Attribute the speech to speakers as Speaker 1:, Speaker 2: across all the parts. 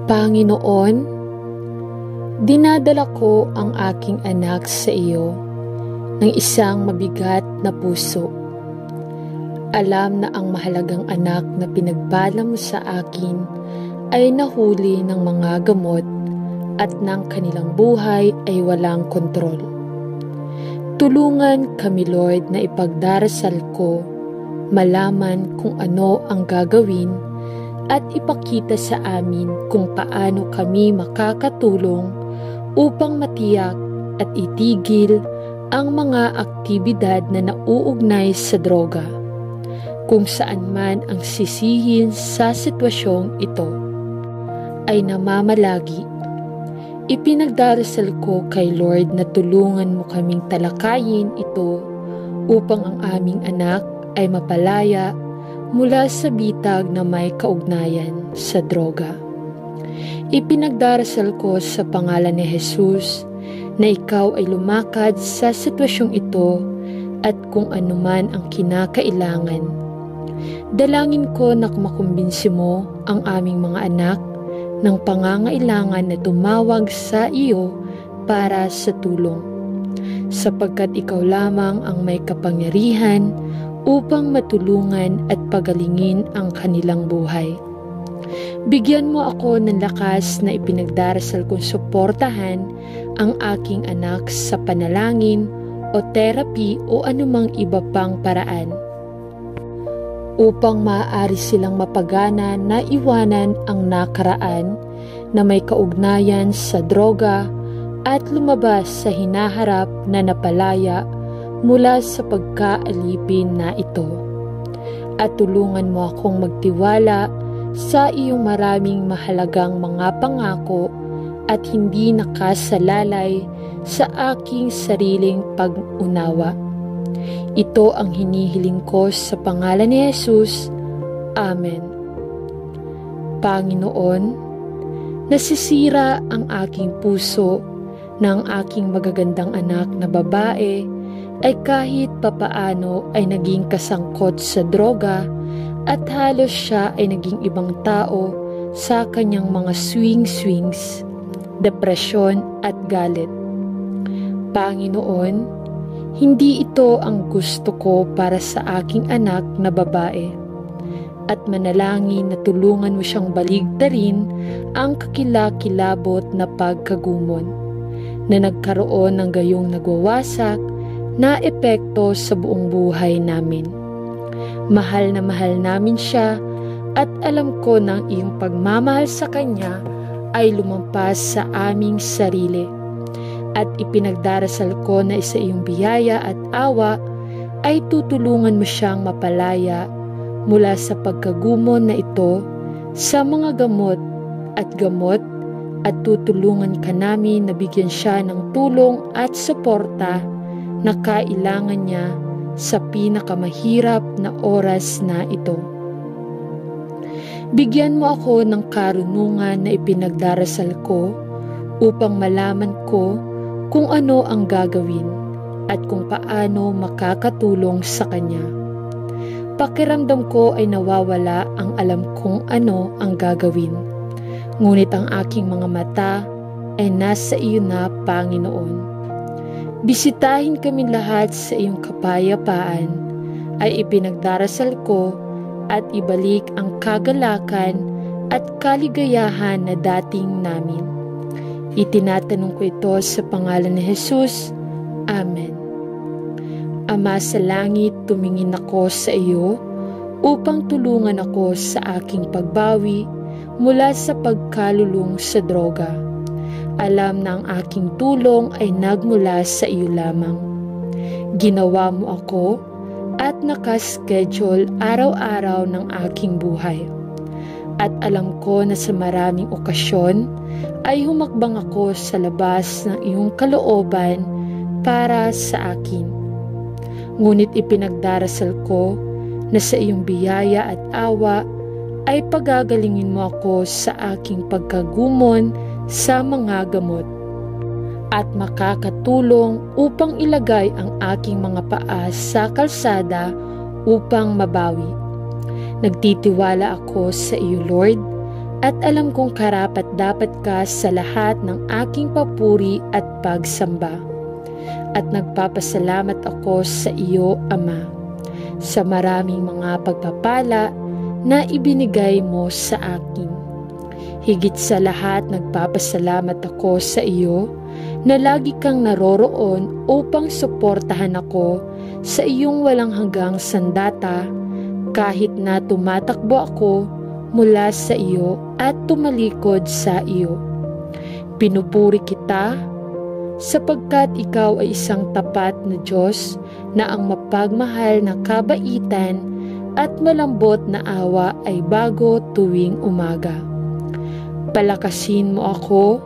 Speaker 1: Panginoon, dinadala ko ang aking anak sa iyo ng isang mabigat na puso. Alam na ang mahalagang anak na pinagbala mo sa akin ay nahuli ng mga gamot at ng kanilang buhay ay walang kontrol. Tulungan kami, Lord, na ipagdarasal ko, malaman kung ano ang gagawin at ipakita sa amin kung paano kami makakatulong upang matiyak at itigil ang mga aktibidad na nauugnay sa droga, kung saan man ang sisihin sa sitwasyong ito ay namamalagi. Ipinagdarasal ko kay Lord na tulungan mo kaming talakayin ito upang ang aming anak ay mapalaya mula sa bitag na may kaugnayan sa droga. Ipinagdarasal ko sa pangalan ni Jesus na ikaw ay lumakad sa sitwasyong ito at kung anuman ang kinakailangan. Dalangin ko na makumbinsi mo ang aming mga anak ng pangangailangan na tumawag sa iyo para sa tulong, sapagkat ikaw lamang ang may kapangyarihan upang matulungan at pagalingin ang kanilang buhay. Bigyan mo ako ng lakas na ipinagdarasal kong suportahan ang aking anak sa panalangin o therapy o anumang iba pang paraan upang maaari silang mapagana na iwanan ang nakaraan na may kaugnayan sa droga at lumabas sa hinaharap na napalaya mula sa pagkaalipin na ito. At tulungan mo akong magtiwala sa iyong maraming mahalagang mga pangako at hindi nakasalalay sa aking sariling pag-unawa. Ito ang hinihiling ko sa pangalan ni Jesus. Amen. Panginoon, nasisira ang aking puso ng aking magagandang anak na babae ay kahit papaano ay naging kasangkot sa droga at halos siya ay naging ibang tao sa kanyang mga swings, depresyon at galit. Panginoon, hindi ito ang gusto ko para sa aking anak na babae at manalangin na tulungan mo siyang baligtarin ang kakilakilabot na pagkagumon na nagkaroon ng gayong nagwawasak na epekto sa buong buhay namin. Mahal na mahal namin siya at alam ko ng iyong pagmamahal sa kanya ay lumampas sa aming sarili. At ipinagdarasal ko na sa iyong biyaya at awa ay tutulungan mo siyang mapalaya mula sa pagkagumon na ito sa mga gamot at tutulungan ka namin na bigyan siya ng tulong at suporta na kailangan niya sa pinakamahirap na oras na ito. Bigyan mo ako ng karunungan na ipinagdarasal ko upang malaman ko kung ano ang gagawin at kung paano makakatulong sa kanya. Pakiramdam ko ay nawawala ang alam kung ano ang gagawin. Ngunit ang aking mga mata ay nasa iyo na, Panginoon. Bisitahin kami lahat sa iyong kapayapaan ay ipinagdarasal ko at ibalik ang kagalakan at kaligayahan na dating namin. Itinatanong ko ito sa pangalan ni Jesus. Amen. Ama sa langit, tumingin ako sa iyo upang tulungan ako sa aking pagbawi mula sa pagkalulong sa droga. Alam na ang aking tulong ay nagmula sa iyo lamang. Ginawa mo ako at nakaschedule araw-araw ng aking buhay. At alam ko na sa maraming okasyon ay humakbang ako sa labas ng iyong kalooban para sa akin. Ngunit ipinagdarasal ko na sa iyong biyaya at awa ay pagagalingin mo ako sa aking pagkagumon sa mga gamot at makakatulong upang ilagay ang aking mga paa sa kalsada upang mabawi. Nagtitiwala ako sa iyo, Lord, at alam kong karapat-dapat ka sa lahat ng aking papuri at pagsamba. At nagpapasalamat ako sa iyo, Ama, sa maraming mga pagpapala na ibinigay mo sa akin. Higit sa lahat, nagpapasalamat ako sa iyo na lagi kang naroroon upang suportahan ako sa iyong walang hanggang sandata kahit na tumatakbo ako mula sa iyo at tumalikod sa iyo. Pinupuri kita sapagkat ikaw ay isang tapat na Diyos na ang mapagmahal na kabaitan at malambot na awa ay bago tuwing umaga. Palakasin mo ako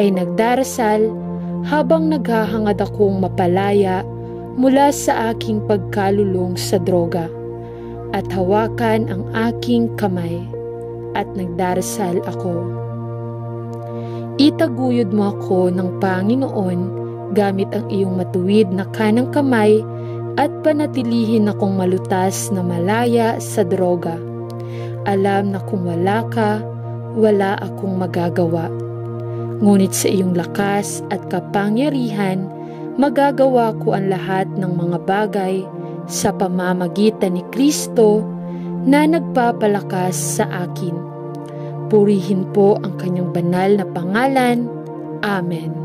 Speaker 1: ay nagdarasal habang naghahangad akong mapalaya mula sa aking pagkalulong sa droga, at hawakan ang aking kamay at nagdarasal ako. Itaguyod mo ako ng Panginoon gamit ang iyong matuwid na kanang kamay at panatilihin akong malutas na malaya sa droga. Alam na kung wala ka, wala akong magagawa. Ngunit sa iyong lakas at kapangyarihan, magagawa ko ang lahat ng mga bagay sa pamamagitan ni Kristo na nagpapalakas sa akin. Purihin po ang kanyang banal na pangalan. Amen.